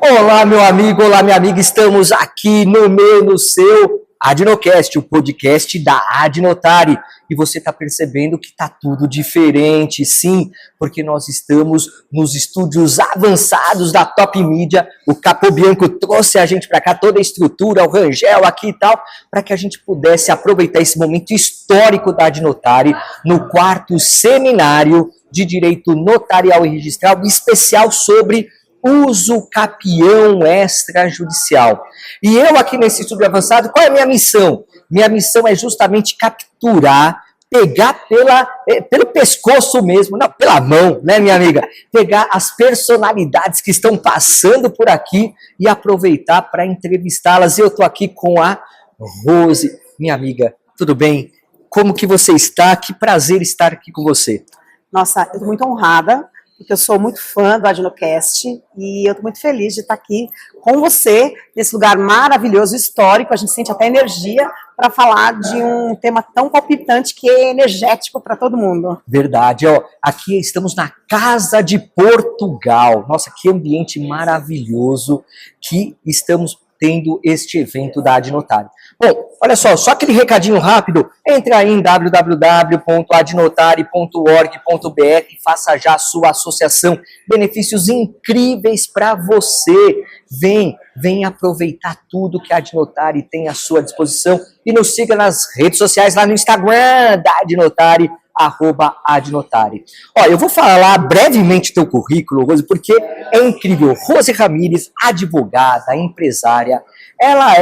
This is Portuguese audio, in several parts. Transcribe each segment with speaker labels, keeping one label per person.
Speaker 1: Olá, meu amigo, olá, minha amiga, estamos aqui no meu, no seu Adnocast, o podcast da Adnotari. E você está percebendo que está tudo diferente, sim, porque nós estamos nos estúdios avançados da Top Media. O Capobianco trouxe a gente para cá, toda a estrutura, o Rangel aqui e tal, para que a gente pudesse aproveitar esse momento histórico da Adnotari no quarto seminário de Direito Notarial e Registral, especial sobre uso capião extrajudicial. E eu aqui nesse estúdio avançado, qual é a minha missão? Minha missão é justamente capturar, pegar pelo pescoço mesmo, não, pela mão, né, minha amiga? Pegar as personalidades que estão passando por aqui e aproveitar para entrevistá-las. Eu estou aqui com a Rose, minha amiga, tudo bem? Como que você está? Que prazer estar aqui com você.
Speaker 2: Nossa, eu estou muito honrada, porque eu sou muito fã do Adnocast e eu estou muito feliz de estar aqui com você, nesse lugar maravilhoso, histórico. A gente sente até energia para falar de um tema tão palpitante que é energético para todo mundo.
Speaker 1: Verdade, ó, aqui estamos na Casa de Portugal. Nossa, que ambiente maravilhoso que estamos tendo este evento da Adnotari. Bom, olha só aquele recadinho rápido, entre aí em www.adnotari.org.br, faça já a sua associação, benefícios incríveis para você. Vem aproveitar tudo que a Adnotari tem à sua disposição e nos siga nas redes sociais, lá no Instagram da Adnotari, @Adnotari. Ó, eu vou falar brevemente teu currículo, Rose, porque é incrível. Rose Ramírez, advogada, empresária, ela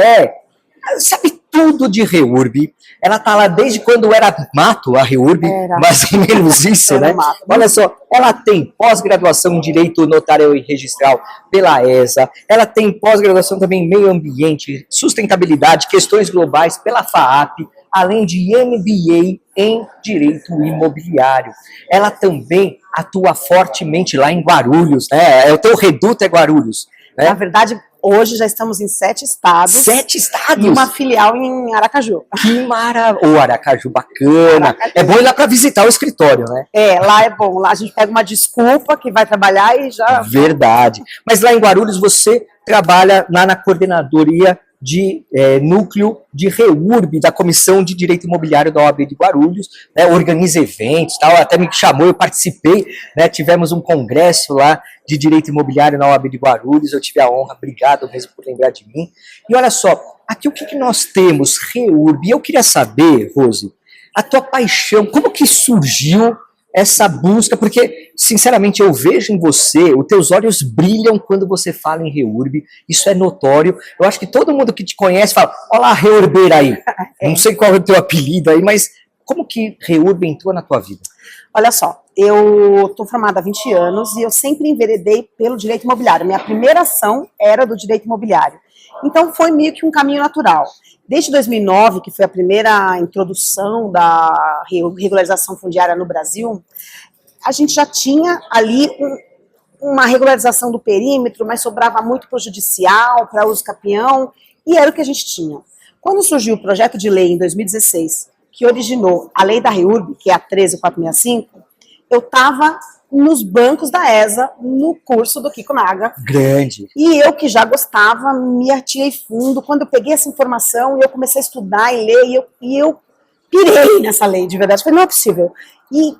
Speaker 1: sabe tudo de REURB. Ela tá lá desde quando era mato, a REURB, mais ou menos isso, né? Olha só, ela tem pós-graduação em Direito Notarial e Registral pela ESA, ela tem pós-graduação também em Meio Ambiente, Sustentabilidade, Questões Globais pela FAAP, além de MBA em Direito Imobiliário. Ela também atua fortemente lá em Guarulhos, né? O teu reduto é Guarulhos, né?
Speaker 2: Na verdade, hoje já estamos em 7 estados.
Speaker 1: 7 estados?
Speaker 2: E uma filial em Aracaju.
Speaker 1: Que maravilha! Aracaju, bacana. Aracaju. É bom ir lá para visitar o escritório, né?
Speaker 2: Lá é bom. Lá a gente pega uma desculpa que vai trabalhar e já...
Speaker 1: Verdade. Mas lá em Guarulhos você trabalha lá na coordenadoria de núcleo de REURB, da Comissão de Direito Imobiliário da OAB de Guarulhos, né, organiza eventos, tal, até me chamou, eu participei, né, tivemos um congresso lá de Direito Imobiliário na OAB de Guarulhos, eu tive a honra, obrigado mesmo por lembrar de mim. E olha só, aqui o que nós temos, REURB, eu queria saber, Rose, a tua paixão, como que surgiu essa busca, porque, sinceramente, eu vejo em você, os teus olhos brilham quando você fala em REURB, isso é notório. Eu acho que todo mundo que te conhece fala, olá, REURBeira aí. Não sei qual é o teu apelido aí, mas como que REURB entrou na tua vida?
Speaker 2: Olha só, eu estou formada há 20 anos e eu sempre enveredei pelo direito imobiliário. Minha primeira ação era do direito imobiliário. Então, foi meio que um caminho natural. Desde 2009, que foi a primeira introdução da regularização fundiária no Brasil, a gente já tinha ali uma regularização do perímetro, mas sobrava muito para o judicial, para uso capião, e era o que a gente tinha. Quando surgiu o projeto de lei em 2016, que originou a lei da REURB, que é a 13465, eu estava nos bancos da ESA, no curso do Kiko Naga.
Speaker 1: Grande.
Speaker 2: E eu, que já gostava, me atirei fundo. Quando eu peguei essa informação, eu comecei a estudar e ler, e eu pirei nessa lei, de verdade. Falei, não é possível. E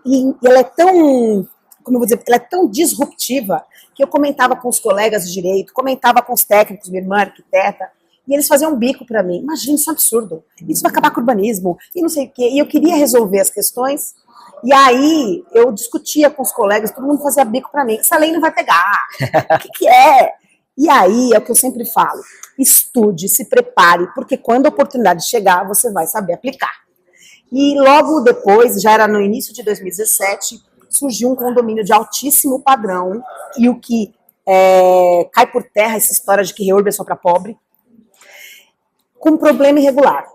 Speaker 2: ela é tão, como eu vou dizer, ela é tão disruptiva, que eu comentava com os colegas de direito, comentava com os técnicos, minha irmã arquiteta, e eles faziam um bico para mim. Imagina, isso é um absurdo. Isso vai acabar com o urbanismo, e não sei o quê. E eu queria resolver as questões. E aí, eu discutia com os colegas, todo mundo fazia bico para mim, essa lei não vai pegar, o que é? E aí, é o que eu sempre falo, estude, se prepare, porque quando a oportunidade chegar, você vai saber aplicar. E logo depois, já era no início de 2017, surgiu um condomínio de altíssimo padrão, e o que cai por terra, essa história de que REURB é só para pobre, com problema irregular.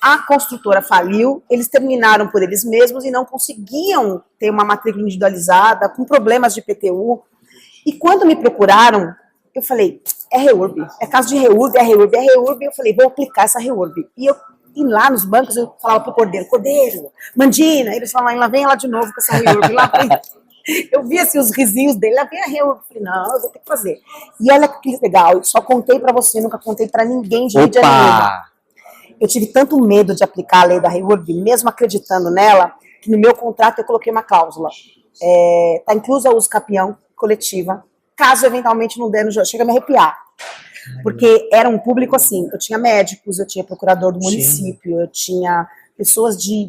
Speaker 2: A construtora faliu, eles terminaram por eles mesmos e não conseguiam ter uma matrícula individualizada, com problemas de IPTU. E quando me procuraram, eu falei, é REURB, é caso de REURB, é REURB, é REURB. Eu falei, vou aplicar essa REURB. E lá nos bancos eu falava pro Cordeiro, Mandina, eles falavam, lá vem ela de novo com essa REURB. Eu vi assim os risinhos dele, lá vem a Reurb. Eu falei, não, eu vou ter que fazer. E olha que legal, eu só contei pra você, nunca contei pra ninguém de mídia nenhuma.
Speaker 1: Opa!
Speaker 2: Eu tive tanto medo de aplicar a lei da Reurb, mesmo acreditando nela, que no meu contrato eu coloquei uma cláusula. Tá incluso a uso capião coletiva, caso eventualmente não dê no jogo. Chega a me arrepiar. Porque era um público assim, eu tinha médicos, eu tinha procurador do município, eu tinha pessoas de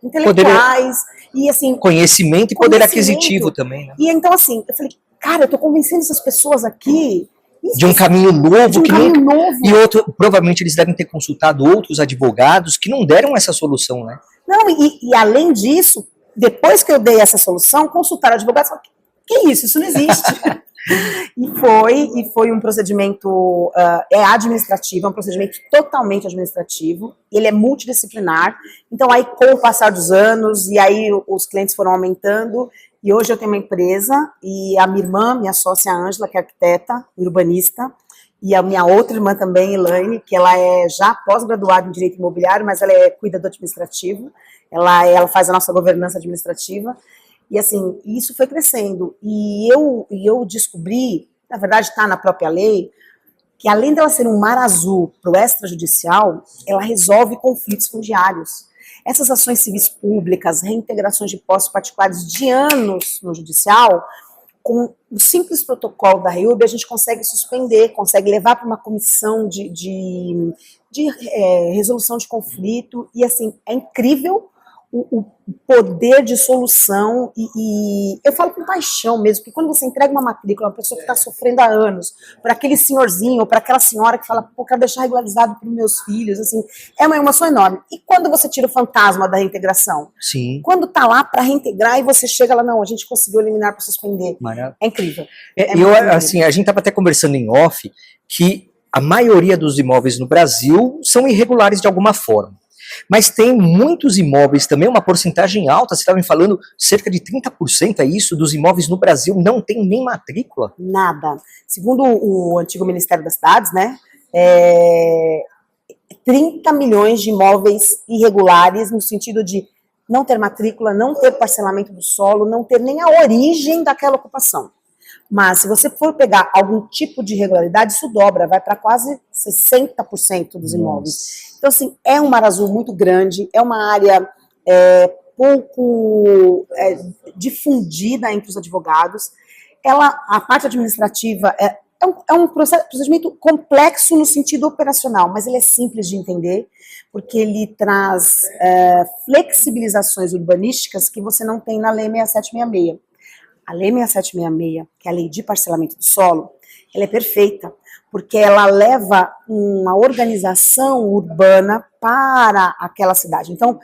Speaker 2: intelectuais, e assim...
Speaker 1: Conhecimento e poder aquisitivo também, né?
Speaker 2: E então assim, eu falei, cara, eu tô convencendo essas pessoas aqui...
Speaker 1: De um caminho novo.
Speaker 2: De um caminho novo.
Speaker 1: E outro, provavelmente eles devem ter consultado outros advogados que não deram essa solução, né?
Speaker 2: Não, e além disso, depois que eu dei essa solução, consultaram advogados e falaram, que isso? Isso não existe. E foi um procedimento administrativo, é um procedimento totalmente administrativo, ele é multidisciplinar, então aí com o passar dos anos, e aí os clientes foram aumentando, e hoje eu tenho uma empresa, e a minha irmã, minha sócia Ângela, que é arquiteta, urbanista, e a minha outra irmã também, Elaine, que ela é já pós-graduada em Direito Imobiliário, mas ela cuida do administrativo, ela faz a nossa governança administrativa. E assim, isso foi crescendo. E eu descobri, na verdade está na própria lei, que além dela ser um mar azul para o extrajudicial, ela resolve conflitos fundiários. Essas ações civis públicas, reintegrações de posses particulares de anos no judicial, com o simples protocolo da Reurb, a gente consegue suspender, consegue levar para uma comissão de resolução de conflito, e assim, é incrível o poder de solução, e eu falo com paixão mesmo, porque quando você entrega uma matrícula, uma pessoa que está sofrendo há anos, para aquele senhorzinho, ou para aquela senhora que fala, pô, quero deixar regularizado para os meus filhos, assim, é uma emoção enorme. E quando você tira o fantasma da reintegração?
Speaker 1: Sim.
Speaker 2: Quando tá lá para reintegrar e você chega lá, não, a gente conseguiu eliminar para suspender. Maravilha. É incrível.
Speaker 1: Assim, a gente estava até conversando em off, que a maioria dos imóveis no Brasil são irregulares de alguma forma. Mas tem muitos imóveis também, uma porcentagem alta, você estava me falando, cerca de 30% é isso, dos imóveis no Brasil não tem nem matrícula?
Speaker 2: Nada. Segundo o antigo Ministério das Cidades, né, 30 milhões de imóveis irregulares, no sentido de não ter matrícula, não ter parcelamento do solo, não ter nem a origem daquela ocupação. Mas se você for pegar algum tipo de irregularidade, isso dobra, vai para quase 60% dos imóveis. Então, assim, é um mar azul muito grande, é uma área pouco difundida entre os advogados. A parte administrativa é um procedimento complexo no sentido operacional, mas ele é simples de entender, porque ele traz flexibilizações urbanísticas que você não tem na Lei 6766. A Lei 6766, que é a lei de parcelamento do solo, ela é perfeita, porque ela leva uma organização urbana para aquela cidade. Então,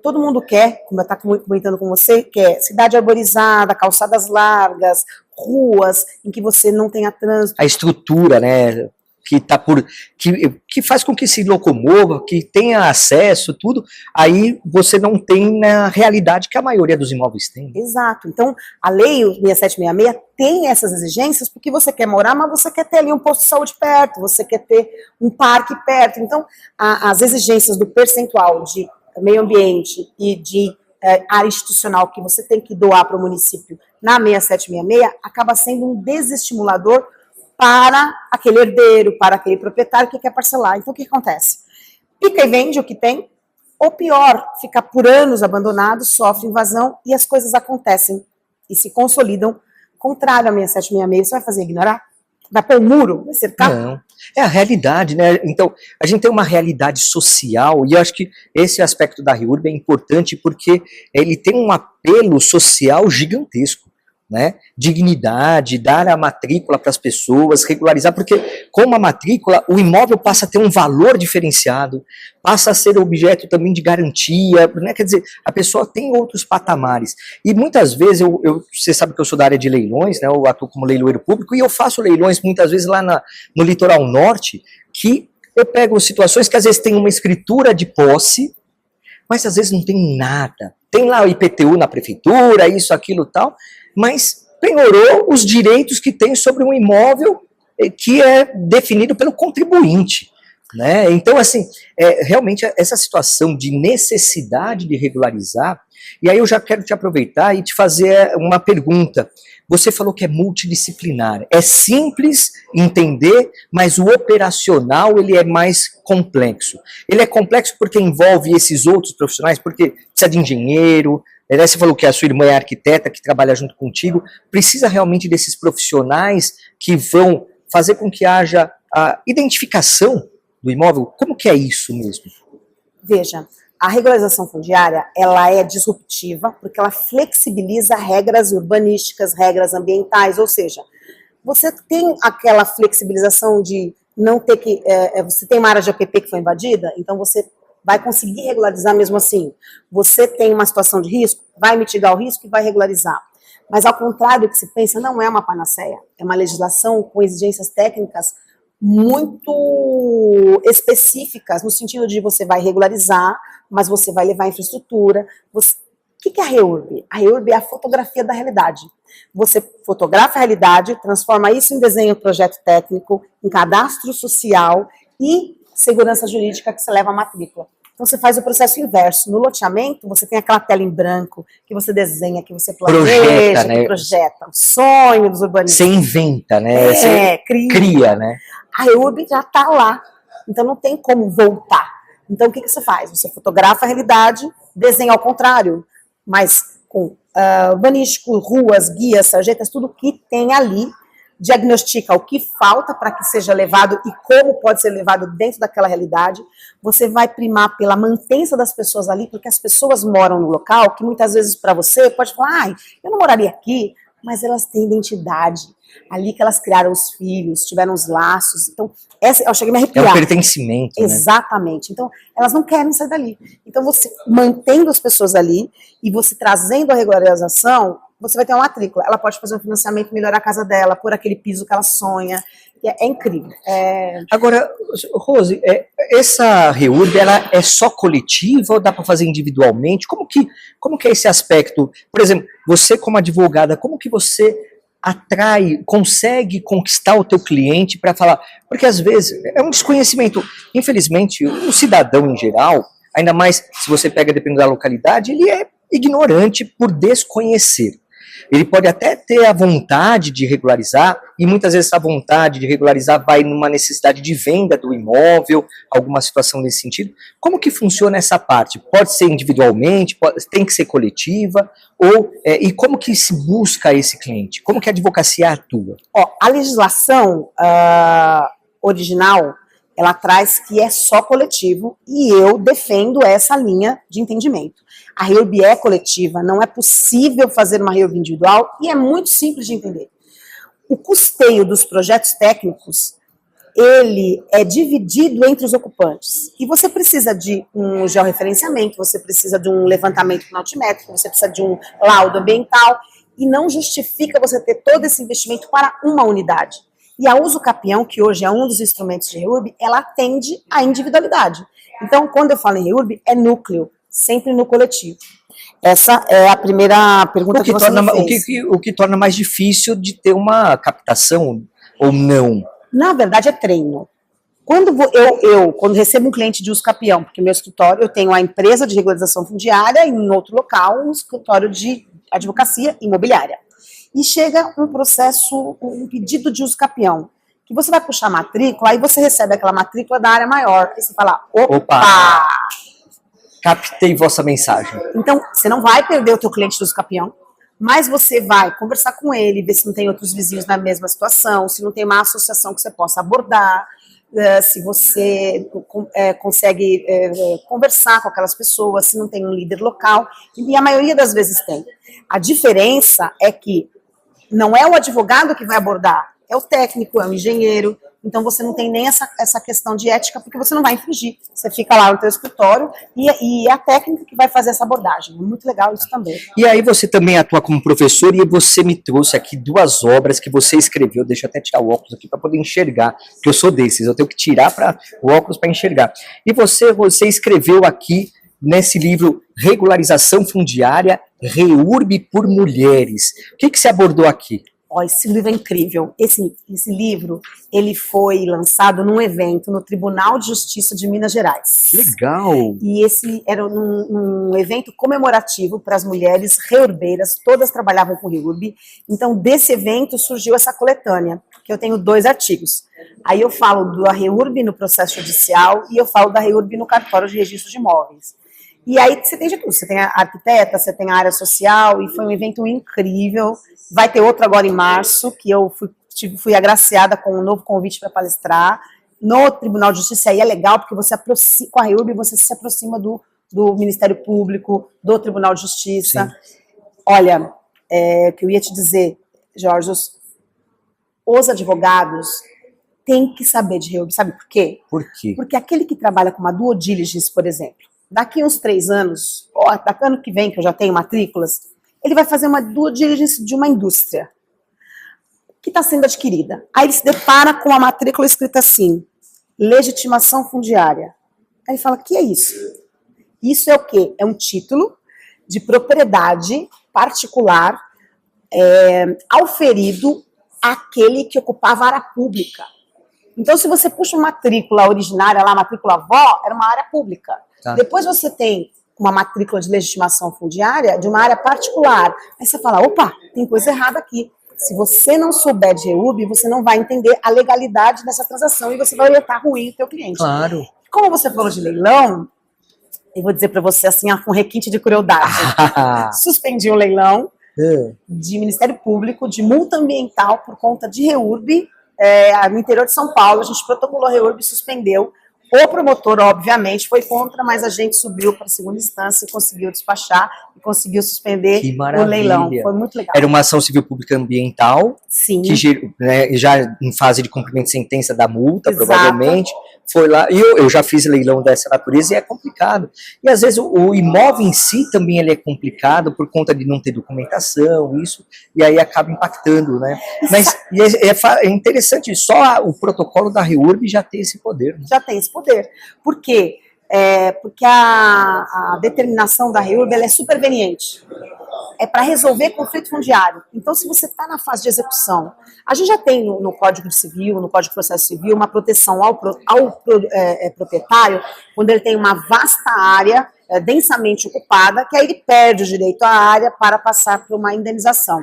Speaker 2: todo mundo quer, como eu estava comentando com você, quer cidade arborizada, calçadas largas, ruas em que você não tenha trânsito.
Speaker 1: A estrutura, né? Que faz com que se locomova, que tenha acesso, tudo, aí você não tem na realidade que a maioria dos imóveis tem.
Speaker 2: Exato. Então, a lei 6766 tem essas exigências porque você quer morar, mas você quer ter ali um posto de saúde perto, você quer ter um parque perto. Então, as exigências do percentual de meio ambiente e de área institucional que você tem que doar para o município na 6766 acaba sendo um desestimulador para aquele herdeiro, para aquele proprietário que quer parcelar. Então, o que acontece? Pica e vende o que tem, ou pior, fica por anos abandonado, sofre invasão e as coisas acontecem e se consolidam. Contrário à 6766, você vai fazer ignorar? Vai pôr um muro? Vai cercar?
Speaker 1: Não, é a realidade, né? Então, a gente tem uma realidade social e eu acho que esse aspecto da Reurb é importante porque ele tem um apelo social gigantesco. Né? Dignidade, dar a matrícula para as pessoas, regularizar, porque com a matrícula o imóvel passa a ter um valor diferenciado, passa a ser objeto também de garantia, né? Quer dizer, a pessoa tem outros patamares. E muitas vezes, você sabe que eu sou da área de leilões, né? Eu atuo como leiloeiro público e eu faço leilões muitas vezes lá no litoral norte, que eu pego situações que às vezes tem uma escritura de posse, mas às vezes não tem nada. Tem lá o IPTU na prefeitura, isso, aquilo, tal, mas penhorou os direitos que tem sobre um imóvel que é definido pelo contribuinte. Né? Então, assim, realmente essa situação de necessidade de regularizar, E aí eu já quero te aproveitar e te fazer uma pergunta. Você falou que é multidisciplinar. É simples entender, mas o operacional ele é mais complexo. Ele é complexo porque envolve esses outros profissionais, porque precisa de engenheiro, né? Você falou que a sua irmã é arquiteta, que trabalha junto contigo. Precisa realmente desses profissionais que vão fazer com que haja a identificação do imóvel? Como que é isso mesmo?
Speaker 2: Veja, a regularização fundiária, ela é disruptiva porque ela flexibiliza regras urbanísticas, regras ambientais, ou seja, você tem aquela flexibilização de não ter que, você tem uma área de APP que foi invadida, então você vai conseguir regularizar mesmo assim. Você tem uma situação de risco, vai mitigar o risco e vai regularizar. Mas ao contrário do que se pensa, não é uma panaceia, é uma legislação com exigências técnicas muito específicas, no sentido de você vai regularizar, mas você vai levar infraestrutura. O que é a REURB? A REURB é a fotografia da realidade. Você fotografa a realidade, transforma isso em desenho, projeto técnico, em cadastro social e segurança jurídica que você leva à matrícula. Então você faz o processo inverso. No loteamento, você tem aquela tela em branco que você desenha, que você planeja,
Speaker 1: né?
Speaker 2: que projeta. O sonho dos urbanistas.
Speaker 1: Você inventa, né? Você cria, né?
Speaker 2: A REURB já está lá. Então não tem como voltar. Então o que você faz? Você fotografa a realidade, desenha ao contrário, mas com urbanístico, ruas, guias, sarjetas, tudo que tem ali, diagnostica o que falta para que seja levado e como pode ser levado dentro daquela realidade. Você vai primar pela mantença das pessoas ali, porque as pessoas moram no local que muitas vezes para você pode falar, eu não moraria aqui, mas elas têm identidade. Ali que elas criaram os filhos, tiveram os laços. Então, eu cheguei a me arrepiar.
Speaker 1: É um pertencimento, né?
Speaker 2: Exatamente. Então, elas não querem sair dali. Então, você mantendo as pessoas ali e você trazendo a regularização, você vai ter uma matrícula. Ela pode fazer um financiamento, melhorar a casa dela, pôr aquele piso que ela sonha. É incrível.
Speaker 1: Agora, Rose, essa REURB, ela é só coletiva ou dá para fazer individualmente? Como que é esse aspecto? Por exemplo, você como advogada, como que você atrai, consegue conquistar o teu cliente para falar? Porque às vezes é um desconhecimento. Infelizmente, o cidadão em geral, ainda mais se você pega dependendo da localidade, ele é ignorante por desconhecer. Ele pode até ter a vontade de regularizar, e muitas vezes essa vontade de regularizar vai numa necessidade de venda do imóvel, alguma situação nesse sentido. Como que funciona essa parte? Pode ser individualmente, tem que ser coletiva, e como que se busca esse cliente? Como que a advocacia atua?
Speaker 2: A legislação original, ela traz que é só coletivo, e eu defendo essa linha de entendimento. A REURB é coletiva, não é possível fazer uma REURB individual, e é muito simples de entender. O custeio dos projetos técnicos, ele é dividido entre os ocupantes. E você precisa de um georreferenciamento, você precisa de um levantamento altimétrico, você precisa de um laudo ambiental, e não justifica você ter todo esse investimento para uma unidade. E a Uso Capião, que hoje é um dos instrumentos de REURB, ela atende à individualidade. Então, quando eu falo em REURB, é núcleo, sempre no coletivo. Essa é a primeira pergunta que você me fez.
Speaker 1: O que torna mais difícil de ter uma captação ou não?
Speaker 2: Na verdade, é treino. Quando quando recebo um cliente de Uso Capião, porque meu escritório, eu tenho a empresa de regularização fundiária e em outro local, um escritório de advocacia imobiliária. E chega um processo, um pedido de uso capião, que você vai puxar a matrícula, aí você recebe aquela matrícula da área maior, aí você fala, opa!
Speaker 1: Captei vossa mensagem.
Speaker 2: Então, você não vai perder o teu cliente do uso capião, mas você vai conversar com ele, ver se não tem outros vizinhos na mesma situação, se não tem uma associação que você possa abordar, se você consegue conversar com aquelas pessoas, se não tem um líder local, e a maioria das vezes tem. A diferença é que não é o advogado que vai abordar, é o técnico, é o engenheiro, então você não tem nem essa questão de ética, porque você não vai infringir. Você fica lá no teu escritório e é a técnica que vai fazer essa abordagem. É muito legal isso também.
Speaker 1: E aí você também atua como professor e você me trouxe aqui 2 obras que você escreveu. Deixa eu até tirar o óculos aqui para poder enxergar, que eu sou desses, eu tenho que tirar o óculos para enxergar. E você escreveu aqui nesse livro Regularização Fundiária, REURB por Mulheres. O que você abordou aqui?
Speaker 2: Ó, esse livro é incrível. Esse livro, ele foi lançado num evento no Tribunal de Justiça de Minas Gerais.
Speaker 1: Legal!
Speaker 2: E esse era um evento comemorativo para as mulheres reurbeiras, todas trabalhavam com reurb. Então, desse evento surgiu essa coletânea, que eu tenho 2 artigos. Aí eu falo da reurb no processo judicial e eu falo da reurb no cartório de registro de imóveis. E aí você tem de tudo, você tem a arquiteta, você tem a área social, e foi um evento incrível. Vai ter outro agora em março, que eu fui agraciada com um novo convite para palestrar no Tribunal de Justiça. Aí é legal, porque você aproxima, com a reurb você se aproxima do Ministério Público, do Tribunal de Justiça. Sim. Olha, o que eu ia te dizer, Jorge, os advogados têm que saber de reurb, sabe por quê?
Speaker 1: Por quê?
Speaker 2: Porque aquele que trabalha com uma due diligence, por exemplo, daqui uns 3 anos, daqui ano que vem, que eu já tenho matrículas, ele vai fazer uma due diligence de uma indústria que está sendo adquirida. Aí ele se depara com a matrícula escrita assim, legitimação fundiária. Aí ele fala, o que é isso? Isso é o quê? É um título de propriedade particular auferido àquele que ocupava a área pública. Então, se você puxa uma matrícula originária lá, a matrícula avó, era uma área pública. Tá. Depois você tem uma matrícula de legitimação fundiária de uma área particular. Aí você fala, opa, tem coisa errada aqui. Se você não souber de reurb, você não vai entender a legalidade dessa transação e você vai orientar ruim o teu cliente.
Speaker 1: Claro.
Speaker 2: Como você falou de leilão, eu vou dizer para você assim, com requinte de crueldade. Suspendi um leilão de Ministério Público, de multa ambiental por conta de reurb, no interior de São Paulo. A gente protocolou reurb e suspendeu. O promotor, obviamente, foi contra, mas a gente subiu para a segunda instância e conseguiu despachar e conseguiu suspender o leilão. Foi muito legal.
Speaker 1: Era uma ação civil pública ambiental,
Speaker 2: sim,
Speaker 1: que já em fase de cumprimento de sentença da multa, exato, provavelmente. Foi lá, e eu já fiz leilão dessa natureza e é complicado. E às vezes o imóvel em si também ele é complicado por conta de não ter documentação, isso, e aí acaba impactando, né? Mas é interessante, só o protocolo da reurb já tem esse poder. Né?
Speaker 2: Já tem esse poder. Por quê? Porque a determinação da reurb ela é superveniente. É para resolver conflito fundiário. Então, se você está na fase de execução, a gente já tem no Código Civil, no Código de Processo Civil, uma proteção ao proprietário, quando ele tem uma vasta área densamente ocupada, que aí ele perde o direito à área para passar por uma indenização.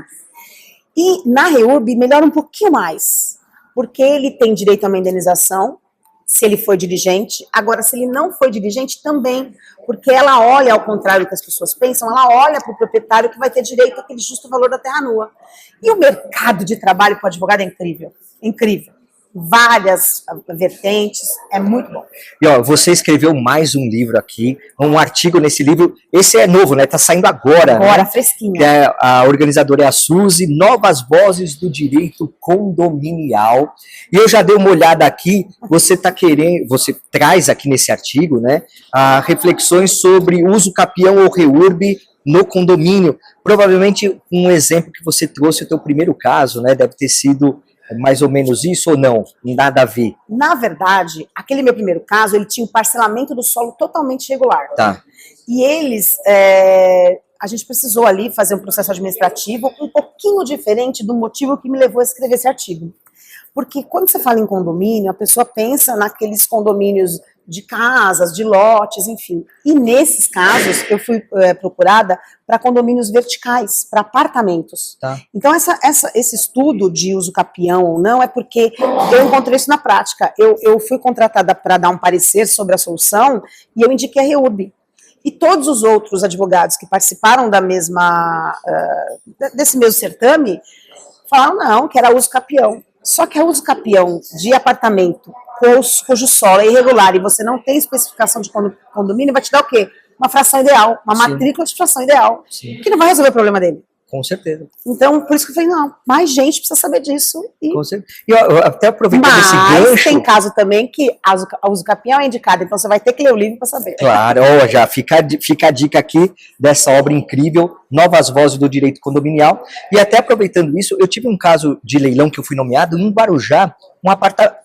Speaker 2: E na reurb melhora um pouquinho mais, porque ele tem direito a uma indenização, se ele foi dirigente. Agora, se ele não foi dirigente, também, porque ela olha, ao contrário do que as pessoas pensam, ela olha para o proprietário que vai ter direito àquele justo valor da terra nua. E o mercado de trabalho para o advogado é incrível, incrível. Várias vertentes, é muito bom.
Speaker 1: E ó, você escreveu mais um livro aqui, um artigo nesse livro, esse é novo, né? Tá saindo agora.
Speaker 2: Agora,
Speaker 1: né?
Speaker 2: Fresquinho.
Speaker 1: Que a organizadora é a Suzy, Novas Vozes do Direito Condominial. E eu já dei uma olhada aqui, você traz aqui nesse artigo, né? Reflexões sobre uso capião ou reurb no condomínio. Provavelmente um exemplo que você trouxe, o teu primeiro caso, né? Deve ter sido mais ou menos isso ou não? Nada a ver?
Speaker 2: Na verdade, aquele meu primeiro caso, ele tinha um parcelamento do solo totalmente irregular.
Speaker 1: Tá.
Speaker 2: E eles, a gente precisou ali fazer um processo administrativo um pouquinho diferente do motivo que me levou a escrever esse artigo. Porque quando você fala em condomínio, a pessoa pensa naqueles condomínios de casas, de lotes, enfim. E nesses casos, eu fui procurada para condomínios verticais, para apartamentos. Tá. Então, esse estudo de uso capião ou não é porque eu encontrei isso na prática. Eu fui contratada para dar um parecer sobre a solução e eu indiquei a reurb. E todos os outros advogados que participaram desse mesmo certame falaram não, que era uso capião. Só que a uso capião de apartamento cujo solo é irregular e você não tem especificação de condomínio, vai te dar o quê? Uma fração ideal, uma matrícula de fração ideal, sim, que não vai resolver o problema dele.
Speaker 1: Com certeza.
Speaker 2: Então, por isso que eu falei, não, mais gente precisa saber disso.
Speaker 1: Com certeza. E eu até aproveitando esse gancho...
Speaker 2: Mas tem caso também que a uso capião é indicada, então você vai ter que ler o livro para saber.
Speaker 1: Claro, já fica a dica aqui dessa obra incrível, Novas Vozes do Direito Condominial. E até aproveitando isso, eu tive um caso de leilão que eu fui nomeado em Guarujá,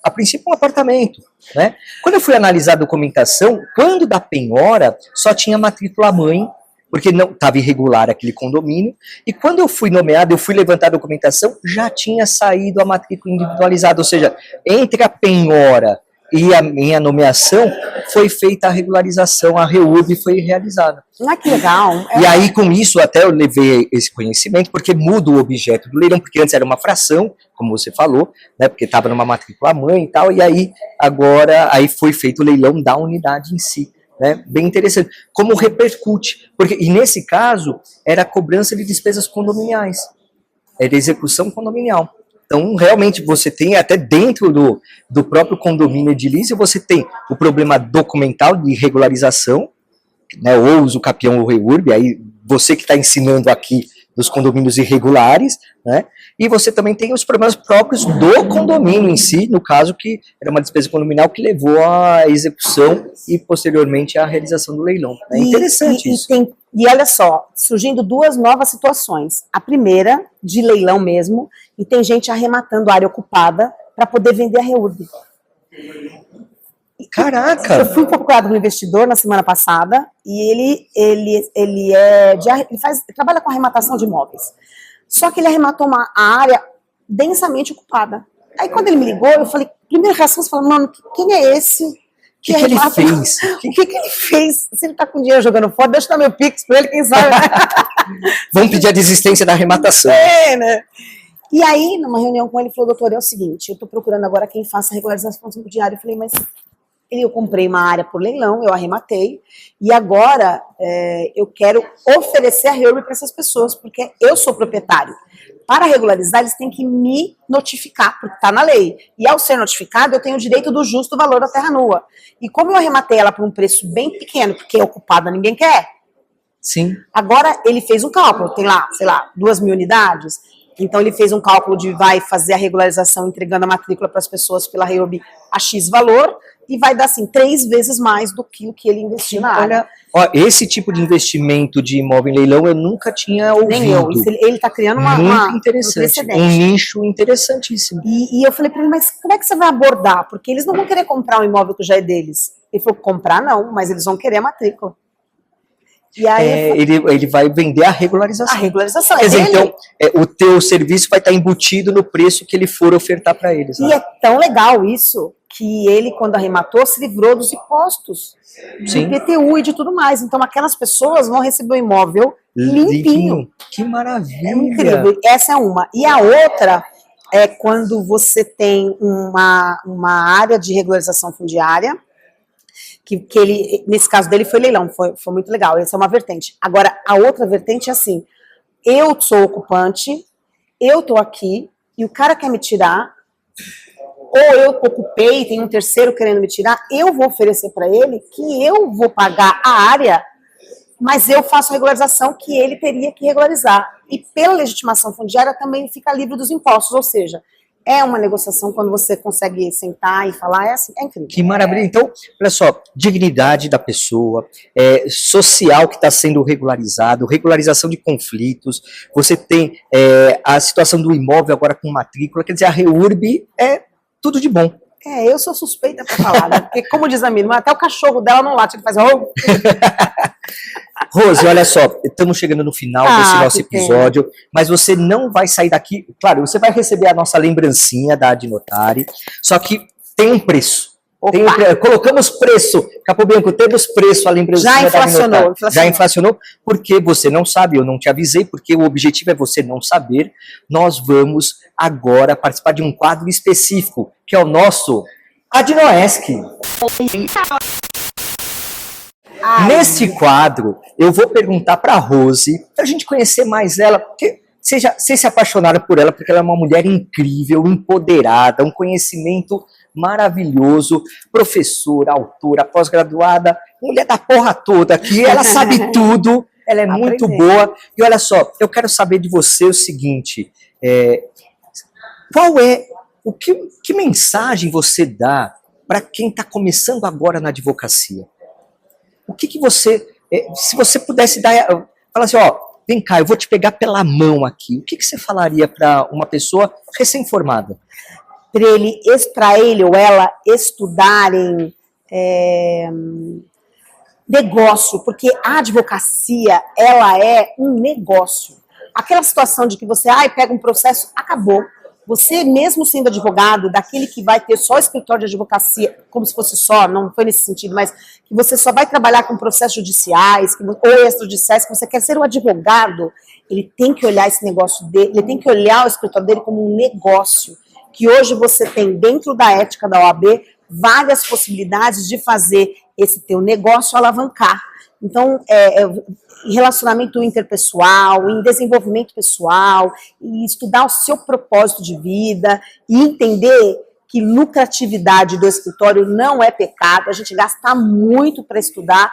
Speaker 1: a princípio um apartamento. Né? Quando eu fui analisar a documentação, quando da penhora, só tinha matrícula mãe porque não estava irregular aquele condomínio, e quando eu fui nomeado, eu fui levantar a documentação, já tinha saído a matrícula individualizada, ou seja, entre a penhora e a minha nomeação, foi feita a regularização, a REURB foi realizada.
Speaker 2: Ah, que legal.
Speaker 1: E aí, com isso, até eu levei esse conhecimento, porque muda o objeto do leilão, porque antes era uma fração, como você falou, né, porque estava numa matrícula mãe e tal, e aí, agora, aí foi feito o leilão da unidade em si. Né, bem interessante. Como repercute? Porque, e nesse caso, era a cobrança de despesas condominiais. Era execução condominial. Então, realmente, você tem até dentro do próprio condomínio edilício, você tem o problema documental de regularização, né, ou uso capião ou REURB, aí você que está ensinando aqui dos condomínios irregulares, né, e você também tem os problemas próprios do condomínio em si, no caso que era uma despesa condominial que levou à execução e posteriormente à realização do leilão. É interessante isso.
Speaker 2: E olha só, surgindo duas novas situações. A primeira, de leilão mesmo, e tem gente arrematando a área ocupada para poder vender a REURB.
Speaker 1: Caraca!
Speaker 2: Eu fui procurado no investidor na semana passada e ele trabalha com arrematação de imóveis. Só que ele arrematou a área densamente ocupada. Aí quando ele me ligou, eu falei, primeira reação, você fala, mano, quem é esse?
Speaker 1: O que ele fez?
Speaker 2: O que ele fez? Se ele tá com dinheiro jogando fora, deixa eu dar meu pix pra ele, quem sabe.
Speaker 1: Vamos pedir a desistência da arrematação.
Speaker 2: Né? E aí, numa reunião com ele, ele falou, doutor, é o seguinte, eu tô procurando agora quem faça regularização fundiária. Eu falei, mas eu comprei uma área por leilão, eu arrematei, e agora eu quero oferecer a REURB para essas pessoas, porque eu sou proprietário. Para regularizar, eles têm que me notificar, porque está na lei. E ao ser notificado, eu tenho o direito do justo valor da terra nua. E como eu arrematei ela por um preço bem pequeno, porque ocupada ninguém quer,
Speaker 1: sim.
Speaker 2: Agora ele fez um cálculo, tem lá, sei lá, 2.000 unidades, então ele fez um cálculo de vai fazer a regularização entregando a matrícula para as pessoas pela REURB a X valor, e vai dar, assim, 3 vezes mais do que o que ele investiu na área.
Speaker 1: Ó, esse tipo de investimento de imóvel em leilão eu nunca tinha ouvido.
Speaker 2: Nem eu. Ele está criando
Speaker 1: muito interessante, um nicho interessantíssimo.
Speaker 2: E eu falei para ele, mas como é que você vai abordar? Porque eles não vão querer comprar um imóvel que já é deles. Ele falou, comprar não, mas eles vão querer a matrícula. E aí
Speaker 1: ele vai vender a regularização.
Speaker 2: A regularização.
Speaker 1: Quer dizer, então, o teu serviço vai estar embutido no preço que ele for ofertar para eles.
Speaker 2: E é tão legal isso, que ele, quando arrematou, se livrou dos impostos, de IPTU e de tudo mais. Então, aquelas pessoas vão receber o imóvel limpinho.
Speaker 1: Que maravilha!
Speaker 2: É incrível. Essa é uma. E a outra é quando você tem uma área de regularização fundiária, que ele, nesse caso dele foi leilão, foi muito legal. Essa é uma vertente. Agora, a outra vertente é assim, eu sou ocupante, eu tô aqui, e o cara quer me tirar, ou eu ocupei, tem um terceiro querendo me tirar, eu vou oferecer para ele que eu vou pagar a área, mas eu faço a regularização que ele teria que regularizar. E pela legitimação fundiária também fica livre dos impostos, ou seja, é uma negociação quando você consegue sentar e falar, é assim, é incrível.
Speaker 1: Que maravilha. Então, olha só, dignidade da pessoa, social que está sendo regularizado, regularização de conflitos, você tem a situação do imóvel agora com matrícula, quer dizer, a REURB é tudo de bom.
Speaker 2: Eu sou suspeita para falar, né? Porque, como diz a minha irmã, até o cachorro dela não late, ele faz
Speaker 1: Rose, olha só, estamos chegando no final desse nosso episódio, mas você não vai sair daqui, claro, você vai receber a nossa lembrancinha da Adnotari, só que tem um preço. Colocamos preço, Capobianco, temos preço, a lembrancinha da Adnotari. Já inflacionou, porque você não sabe, eu não te avisei, porque o objetivo é você não saber. Nós vamos agora participar de um quadro específico, que é o nosso Adnoesc. Neste quadro, eu vou perguntar para a Rose, para a gente conhecer mais ela, porque vocês se apaixonaram por ela, porque ela é uma mulher incrível, empoderada, um conhecimento maravilhoso, professora, autora, pós-graduada, mulher da porra toda aqui, ela sabe tudo, ela é muito boa. E olha só, eu quero saber de você o seguinte, qual é, que mensagem você dá para quem está começando agora na advocacia? O que você, se você pudesse dar, falar assim, ó, vem cá, eu vou te pegar pela mão aqui, o que você falaria para uma pessoa recém-formada?
Speaker 2: Para ele ou ela estudarem negócio, porque a advocacia, ela é um negócio. Aquela situação de que você, pega um processo, acabou. Você, mesmo sendo advogado, daquele que vai ter só escritório de advocacia, como se fosse só, não foi nesse sentido, mas que você só vai trabalhar com processos judiciais ou extrajudiciais, que você quer ser um advogado, ele tem que olhar esse negócio dele, ele tem que olhar o escritório dele como um negócio, que hoje você tem dentro da ética da OAB várias possibilidades de fazer esse teu negócio alavancar. Então, em relacionamento interpessoal, em desenvolvimento pessoal, e estudar o seu propósito de vida, e entender que lucratividade do escritório não é pecado, a gente gasta muito para estudar,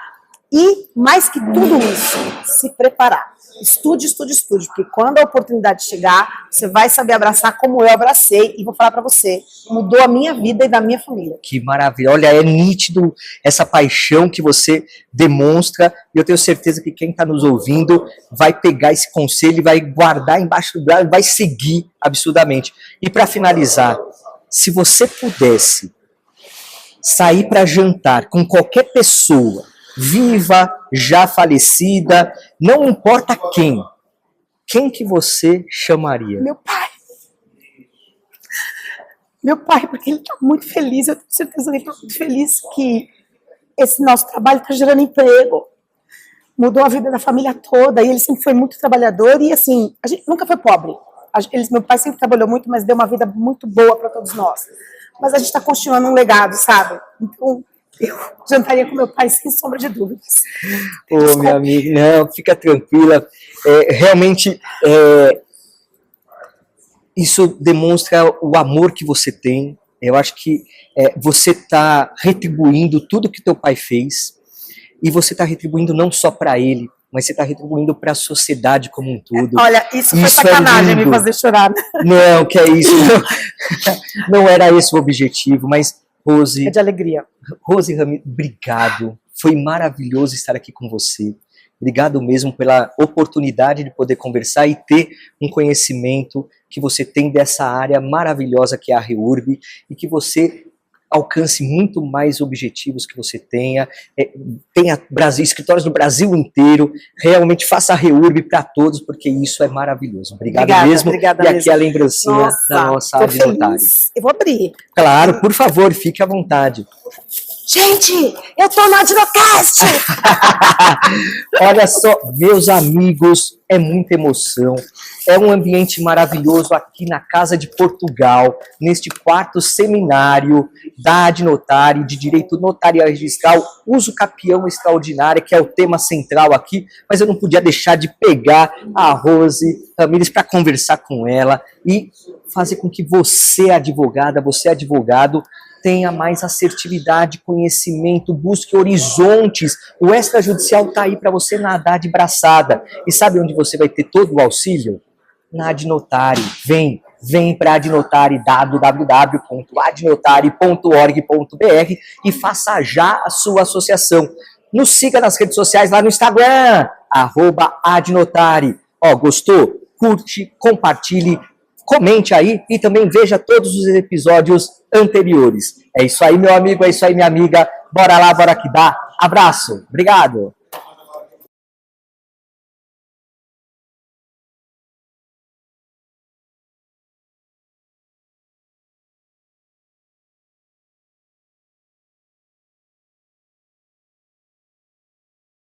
Speaker 2: e, mais que tudo isso, se preparar. Estude, estude, estude, porque quando a oportunidade chegar, você vai saber abraçar como eu abracei, e vou falar para você, mudou a minha vida e da minha família.
Speaker 1: Que maravilha, olha, é nítido essa paixão que você demonstra, e eu tenho certeza que quem está nos ouvindo vai pegar esse conselho e vai guardar embaixo do braço, vai seguir absurdamente. E para finalizar, se você pudesse sair para jantar com qualquer pessoa, viva, já falecida, não importa quem que você chamaria?
Speaker 2: Meu pai. Meu pai, porque ele está muito feliz, eu tenho certeza que ele está muito feliz que esse nosso trabalho está gerando emprego. Mudou a vida da família toda, e ele sempre foi muito trabalhador, e assim, a gente nunca foi pobre. Meu pai sempre trabalhou muito, mas deu uma vida muito boa para todos nós. Mas a gente está continuando um legado, sabe? Então, eu jantaria com meu pai sem sombra de dúvidas.
Speaker 1: Ô, minha amiga, não, fica tranquila. Realmente, isso demonstra o amor que você tem. Eu acho que você está retribuindo tudo que teu pai fez. E você está retribuindo não só para ele, mas você está retribuindo para a sociedade como um todo.
Speaker 2: Olha, isso foi sacanagem me fazer chorar.
Speaker 1: Não, que é isso. Não era esse o objetivo, mas Rose...
Speaker 2: É de alegria.
Speaker 1: Rose Ramírez, obrigado. Foi maravilhoso estar aqui com você. Obrigado mesmo pela oportunidade de poder conversar e ter um conhecimento que você tem dessa área maravilhosa que é a REURB, e que você alcance muito mais objetivos que você tenha escritórios no Brasil inteiro, realmente faça a REURB para todos, porque isso é maravilhoso. Obrigado mesmo.
Speaker 2: Obrigada
Speaker 1: e
Speaker 2: mesmo.
Speaker 1: Aqui a lembrancinha da nossa adnotária.
Speaker 2: Eu vou abrir.
Speaker 1: Claro, por favor, fique à vontade.
Speaker 2: Gente, eu tô no Adnocast!
Speaker 1: Olha só, meus amigos, é muita emoção. É um ambiente maravilhoso aqui na Casa de Portugal, neste quarto seminário da Adnotária de Direito Notarial e Registral, uso capião extraordinária, que é o tema central aqui, mas eu não podia deixar de pegar a Rose Ramírez para conversar com ela e fazer com que você, advogada, você, advogado, tenha mais assertividade, conhecimento, busque horizontes. O extrajudicial está aí para você nadar de braçada. E sabe onde você vai ter todo o auxílio? Na Adnotária. Vem para a Adnotária, www.adnotária.org.br, e faça já a sua associação. Nos siga nas redes sociais, lá no Instagram, @Adnotária. Gostou? Curte, compartilhe, comente aí e também veja todos os episódios anteriores. É isso aí, meu amigo, é isso aí, minha amiga. Bora lá, bora que dá. Abraço, obrigado.